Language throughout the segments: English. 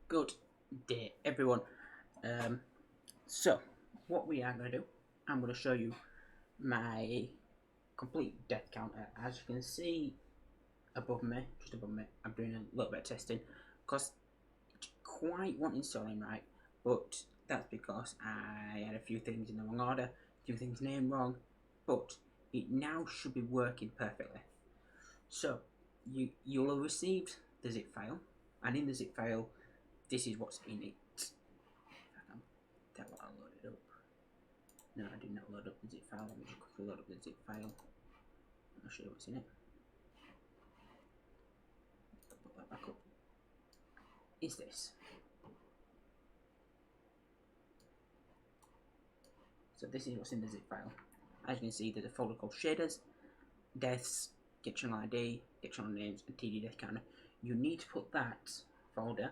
Good day, everyone. Um, so, what we are going to do, I'm going to show you my complete death counter. As you can see above me, just above me, I'm doing a little bit of testing because it quite wasn't installing right, but that's because I had a few things in the wrong order, a few things named wrong, but it now should be working perfectly. So, you'll have received the zip file, and in the zip file, this is what's in it. That will load it up. No, I did not load up the zip file. Let me just quickly load up the zip file. I'll show you what's in it. Put that back up. Is this? So this is what's in the zip file. As you can see, there's a folder called shaders, deaths, get channel ID, get channel names, and TD death counter. You need to put that folder,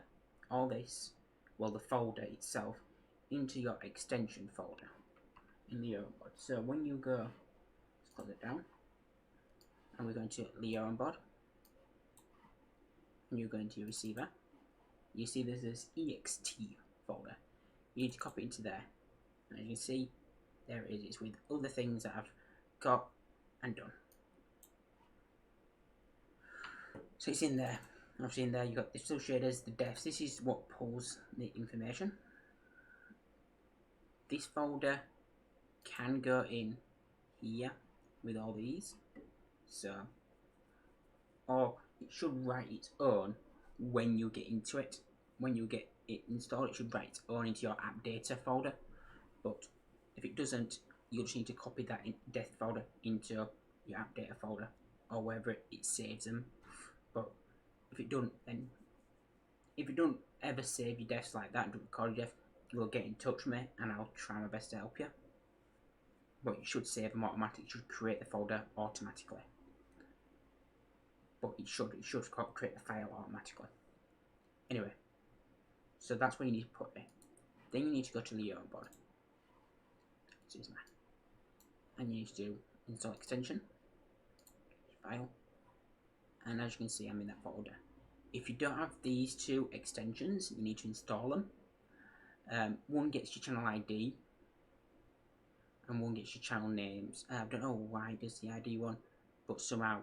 all this, well, the folder itself, into your extension folder in Lioranboard. So when you go, let's close it down, and we're going to Lioranboard, and you're going to your receiver. You see there's this ext folder. You need to copy it into there, and as you can see, there it is. It's with other things that I've got and done. So it's in there. Obviously in there you've got the still shaders, the defs. This is what pulls the information. This folder can go in here with all these. So, or it should write its own when you get into it. When you get it installed, it should write its own into your app data folder. But if it doesn't, you'll just need to copy that death folder into your app data folder or wherever it saves them. But if it don't, then if you don't ever save your deaths like that and don't record your death, you will get in touch with me and I'll try my best to help you. But you should save them automatically. It should create the folder automatically. But it should create the file automatically. Anyway, so that's where you need to put it. Then you need to go to Lioranboard. Excuse me. And you need to do install extension, file, and as you can see, I'm in that folder. If you don't have these two extensions, you need to install them. One gets your channel ID, and one gets your channel names. I don't know why it does the ID one, but somehow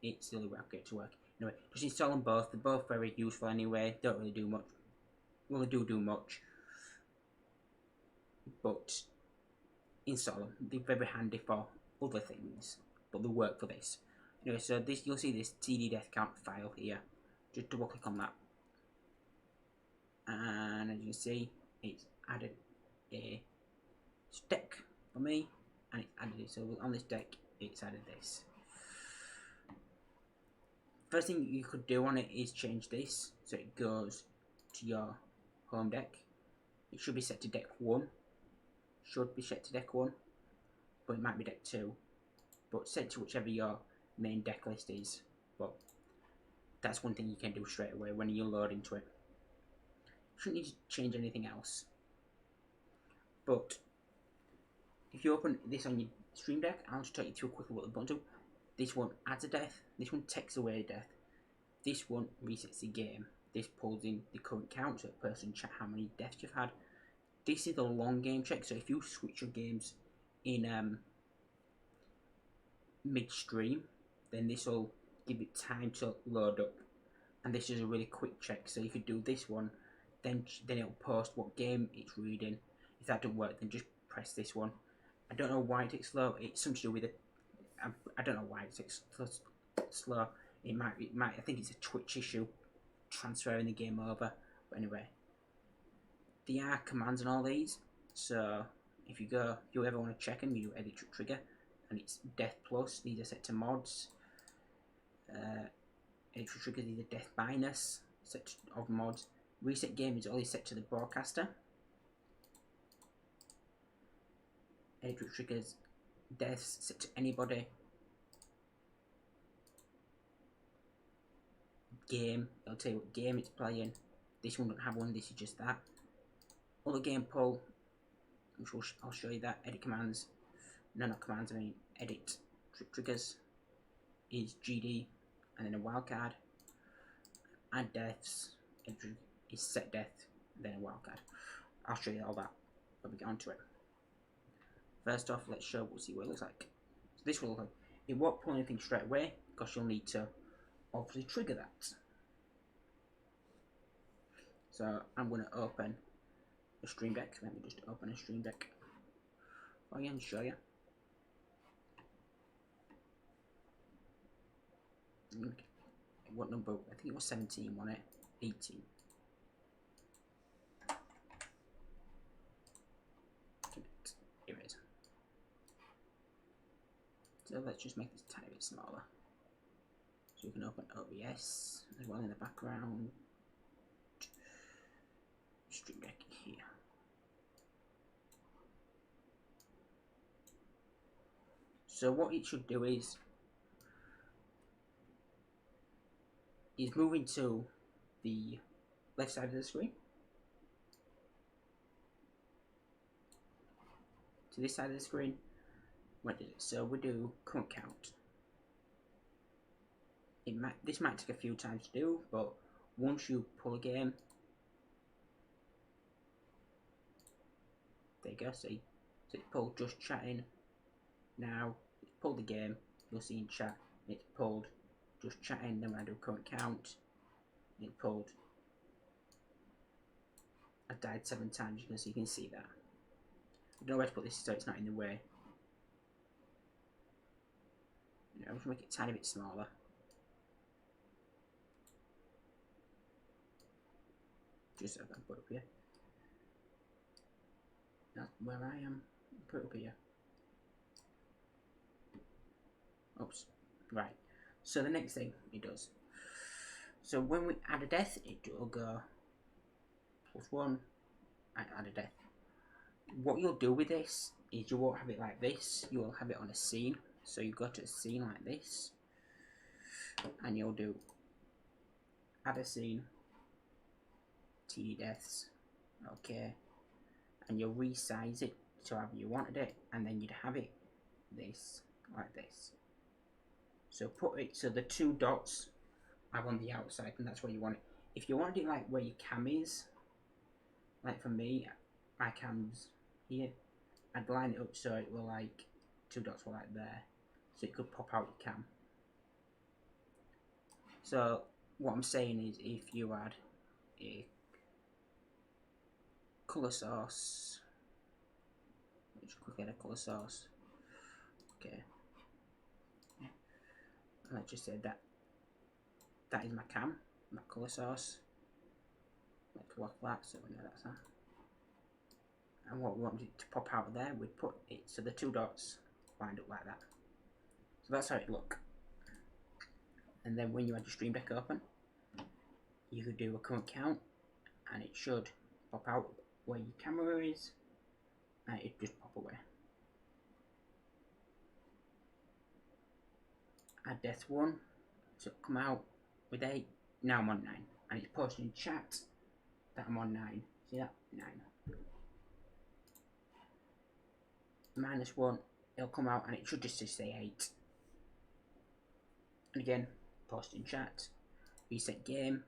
it still won't get to work. Anyway, just install them both. They're both very useful anyway. Don't really do much. Well, they do much, but install them. They're very handy for other things, but they work for this. Anyway, so this, you'll see this TD death count file here. Just double click on that, and as you can see, it's added a deck for me, and it's added it. So on this deck, it's added this. First thing you could do on it is change this so it goes to your home deck. It should be set to deck 1. Should be set to deck 1, but it might be deck 2. But set to whichever your main deck list is. But that's one thing you can do straight away when you load into it. You shouldn't need to change anything else. But if you open this on your stream deck, I'll just take you through quickly what the buttons do. This one adds a death. This one takes away a death. This one resets the game. This pulls in the current count so a person check how many deaths you've had. This is the long game check. So if you switch your games in midstream, then this will give it time to load up. And this is a really quick check. So if you do this one, then it'll post what game it's reading. If that doesn't work, then just press this one. I don't know why it takes slow. It's something to do with it. I don't know why it takes slow. It might. I think it's a Twitch issue, transferring the game over. But anyway, there are commands on all these. So if you ever want to check them, you do edit trigger, and it's death plus. These are set to mods. Edit trigger, these are death minus. Set of mods. Reset game is only set to the broadcaster. Edit triggers, deaths set to anybody. Game, it'll tell you what game it's playing. This one doesn't have one, this is just that. Other game pull, which I'll show you that. Edit commands, no, not commands, I mean edit triggers is GD, and then a wildcard. Add deaths is set death, then a wildcard. I'll show you all that when we get onto it. First off, let's see what it looks like. So this will look like, it won't pull anything straight away because you'll need to obviously trigger that. So I'm going to open a Stream Deck. Let me just open a Stream Deck for you and show you. What number? I think it was 17, wasn't it? 18. Here it is. So let's just make this a tiny bit smaller. So you can open OBS as well in the background. Stream Deck here. So what it should do is moving to the left side of the screen. To this side of the screen. What is it? So we do current count. This might take a few times to do, but once you pull a game, there you go. See, so it's pulled just chatting. Now it's pulled the game. You'll see in chat it's pulled just chatting. Then when I do current count, it pulled. I died 7 times. You can see that. I don't know where to put this so it's not in the way. I'm going to make it a tiny bit smaller. Just so I can put it up here. That's where I am. Put it up here. Oops. Right. So the next thing it does. So when we add a death, it will go +1 and add a death. What you'll do with this is you won't have it like this. You will have it on a scene. So you go to a scene like this, and you'll do add a scene, TD deaths, okay, and you'll resize it to however you wanted it, and then you'd have it this like this. So put it so the 2 dots are on the outside, and that's where you want it. If you wanted it like where your cam is, like for me, my cam's here, I'd line it up so it will like 2 dots were like there. So it could pop out your cam. So what I'm saying is if you add a colour source, let's quickly add a colour source. Okay. And let's just say that is my cam, my colour source. Let's lock that so we know that's that. And what we want it to pop out of there, we'd put it so the 2 dots lined up like that. So that's how it look. And then when you had your Stream Deck open, you could do a current count, and it should pop out where your camera is, and it just pop away. Add death 1, so it'll come out with 8. Now I'm on 9, and it's posted in chat that I'm on 9. See that? 9. -1, it'll come out, and it should just say 8. And again, post in chat, reset game,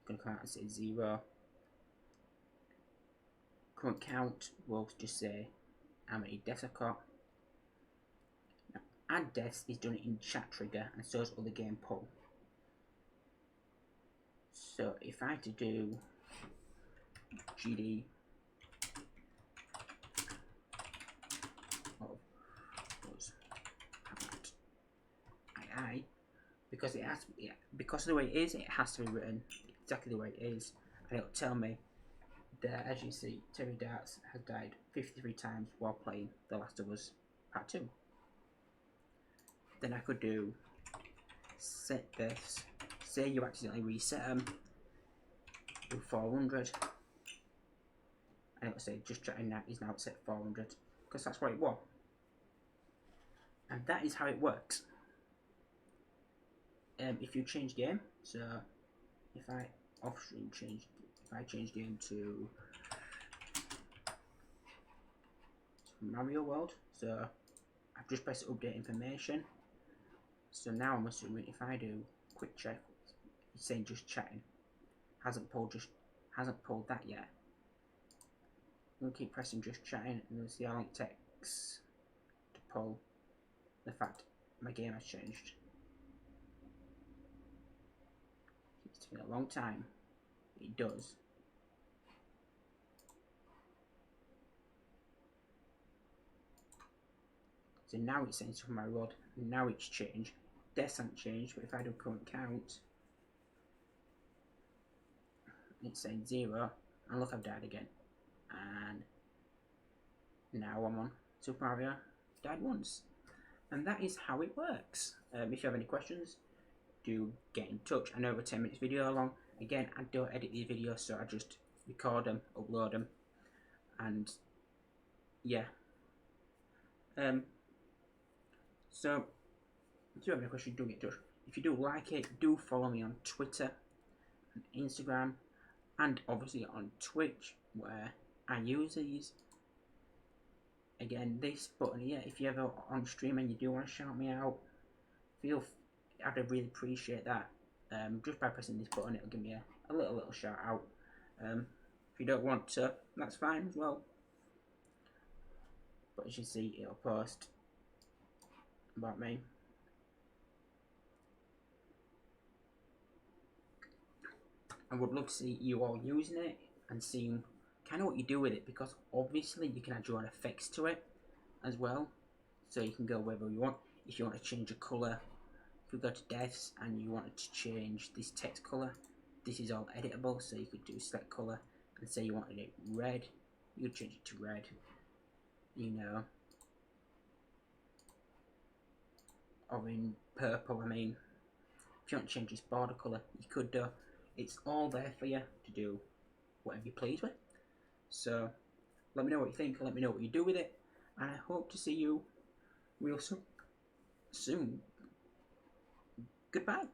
gonna come out and say 0. Current count will just say how many deaths I've got. Now, add deaths is done in chat trigger, and so is other game pull. So if I had to do GD because it has, because of the way it is, it has to be written exactly the way it is, and it'll tell me that, as you see, Terry Darts has died 53 times while playing The Last of Us Part 2. Then I could do set deaths. Say you accidentally reset them, do 400, and it'll say just chatting that is now set 400, because that's what it was. And that is how it works. If you change game, so if I off-stream change, if I change game to Mario World, so I've just pressed update information. So now I'm assuming if I do quick check, it's saying just chatting hasn't pulled that yet. I'm gonna keep pressing just chatting, and we'll see how long it takes to pull the fact my game has changed. It's taking a long time. It does. So now it's saying stuff on my road. Now it's changed. Deaths haven't changed, but if I do current count, it's saying 0. And look, I've died again. And now I'm on Super Mario. Died once. And that is how it works. If you have any questions, do get in touch. I know we're 10 minutes video long. Again, I don't edit these videos, so I just record them, upload them, and yeah. So if you have any questions, do get in touch. If you do like it, do follow me on Twitter and Instagram, and obviously on Twitch, where I use these. Again, this button here, if you're ever on stream and you do want to shout me out, I'd really appreciate that. Just by pressing this button, it'll give me a little shout out. If you don't want to, that's fine as well. But as you see, it'll post about me. I would love to see you all using it and seeing kind of what you do with it, because obviously you can add your own effects to it as well. So you can go wherever you want. If you want to change a colour, if you go to deaths and you wanted to change this text colour, this is all editable. So you could do select colour and say you wanted it red, you could change it to red, you know, or in purple. I mean, if you want to change this border colour, you could do. It's all there for you to do whatever you please with. So let me know what you think, let me know what you do with it, and I hope to see you real soon. Goodbye.